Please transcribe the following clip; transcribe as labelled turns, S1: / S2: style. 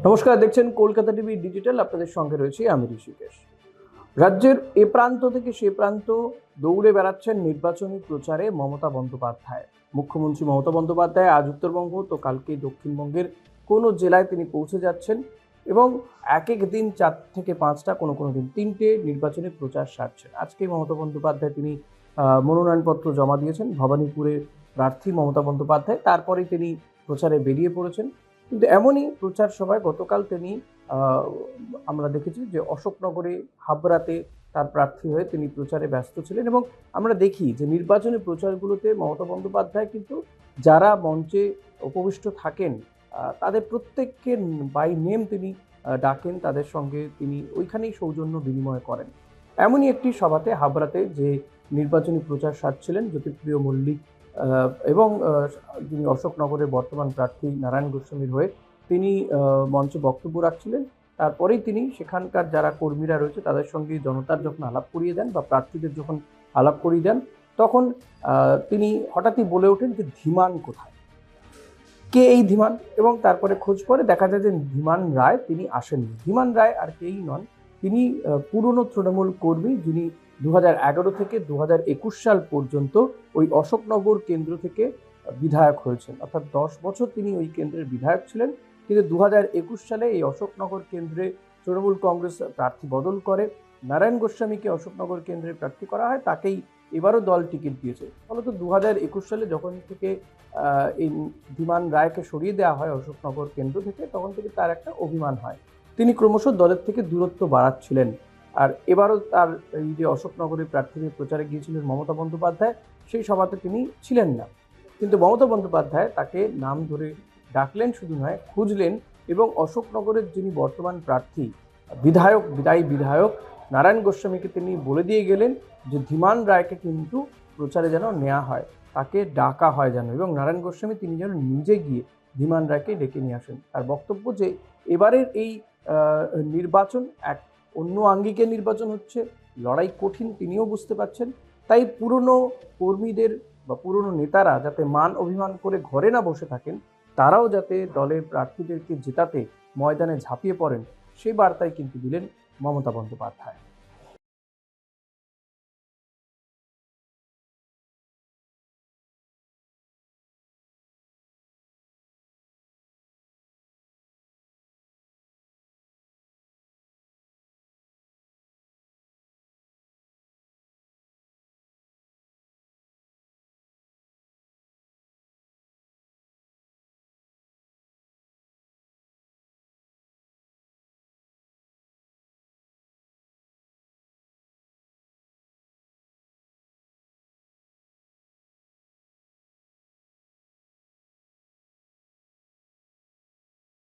S1: নমস্কার, দেখছেন Kolkata TV digital. আপনাদের সঙ্গে রয়েছে আমি ঋষিকেশ। রাজ্যের এ প্রান্ত থেকে সে প্রান্ত দৌড়ে বেড়াচ্ছেন নির্বাচনী প্রচারে মমতা বন্দ্যোপাধ্যায়। মুখ্যমন্ত্রী মমতা বন্দ্যোপাধ্যায় আজ উত্তরবঙ্গ তো কালকে দক্ষিণবঙ্গের কোনো জেলায় তিনি পৌঁছে যাচ্ছেন এবং এক এক দিন 4 থেকে 5টা, কোনো কোনো দিন 3টে নির্বাচনী প্রচার সারছেন। আজকে মমতা বন্দ্যোপাধ্যায় তিনি মনোনয়নপত্র জমা দিয়েছেন। ভবানীপুরের প্রার্থী মমতা বন্দ্যোপাধ্যায়, তারপরেই তিনি প্রচারে বেরিয়ে পড়েছেন। কিন্তু এমনই প্রচার সভায় গতকাল তিনি আমরা দেখেছি যে অশোকনগরে, হাবড়াতে তার প্রার্থী হয়ে তিনি প্রচারে ব্যস্ত ছিলেন এবং আমরা দেখি যে নির্বাচনী প্রচারগুলোতে মমতা বন্দ্যোপাধ্যায় কিন্তু যারা মঞ্চে উপবিষ্ট থাকেন তাদের প্রত্যেককে বাই নেম তিনি ডাকেন, তাদের সঙ্গে তিনি ওইখানেই সৌজন্য বিনিময় করেন। এমনই একটি সভাতে হাবড়াতে যে নির্বাচনী প্রচার সারছিলেন জ্যোতিপ্রিয় মল্লিক এবং যিনি অশোকনগরের বর্তমান প্রার্থী নারায়ণ গোস্বামীর হয়ে তিনি মঞ্চে বক্তব্য রাখছিলেন। তারপরেই তিনি সেখানকার যারা কর্মীরা রয়েছে তাদের সঙ্গে জনতার যখন আলাপ করিয়ে দেন বা প্রার্থীদের যখন আলাপ করিয়ে দেন, তখন তিনি হঠাৎই বলে ওঠেন যে ধীমান কোথায়, কে এই ধীমান? এবং তারপরে খোঁজ করে দেখা যায় যে ধীমান রায় তিনি আসেননি। ধীমান রায় আর কেই নন, তিনি পুরনো তৃণমূল কর্মী, যিনি 2011 থেকে 2021 সাল পর্যন্ত ওই অশোকনগর কেন্দ্র থেকে বিধায়ক হয়েছেন। অর্থাৎ 10 বছর তিনি ওই কেন্দ্রের বিধায়ক ছিলেন। কিন্তু 2021 সালে এই অশোকনগর কেন্দ্রে তৃণমূল কংগ্রেস প্রার্থী বদল করে, নারায়ণ গোস্বামীকে অশোকনগর কেন্দ্রে প্রার্থী করা হয়, তাকেই এবারও দল টিকিট দিয়েছে। ফলত 2021 সালে যখন থেকে এই ধীমান রায়কে সরিয়ে দেওয়া হয় অশোকনগর কেন্দ্র থেকে, তখন থেকে তার একটা অভিমান হয়। তিনি ক্রমশ দলের থেকে দূরত্ব বাড়াচ্ছিলেন। আর এবারও তার এই যে অশোকনগরের প্রার্থীদের প্রচারে গিয়েছিলেন মমতা বন্দ্যোপাধ্যায়, সেই সভাতে তিনি ছিলেন না। কিন্তু মমতা বন্দ্যোপাধ্যায় তাকে নাম ধরে ডাকলেন, শুধু নয় খুঁজলেন এবং অশোকনগরের যিনি বর্তমান প্রার্থী বিদায়ী বিধায়ক নারায়ণ গোস্বামীকে তিনি বলে দিয়ে গেলেন যে ধীমান রায়কে কিন্তু প্রচারে যেন নেওয়া হয়, তাকে ডাকা হয় যেন, এবং নারায়ণ গোস্বামী তিনি যেন নিজে গিয়ে ধীমান রায়কে ডেকে নিয়ে আসেন। তার বক্তব্য যে এবারের এই নির্বাচন এক অন্য আঙ্গিকের নির্বাচন হচ্ছে, লড়াই কঠিন তিনিও বুঝতে পারছেন। তাই পুরনো কর্মীদের বা পুরনো নেতারা যাতে মান অভিমান করে ঘরে না বসে থাকেন, তারাও যাতে দলের প্রার্থীদেরকে জেতাতে ময়দানে ঝাঁপিয়ে পড়েন, সেই বার্তাই কিন্তু দিলেন মমতা বন্দ্যোপাধ্যায়।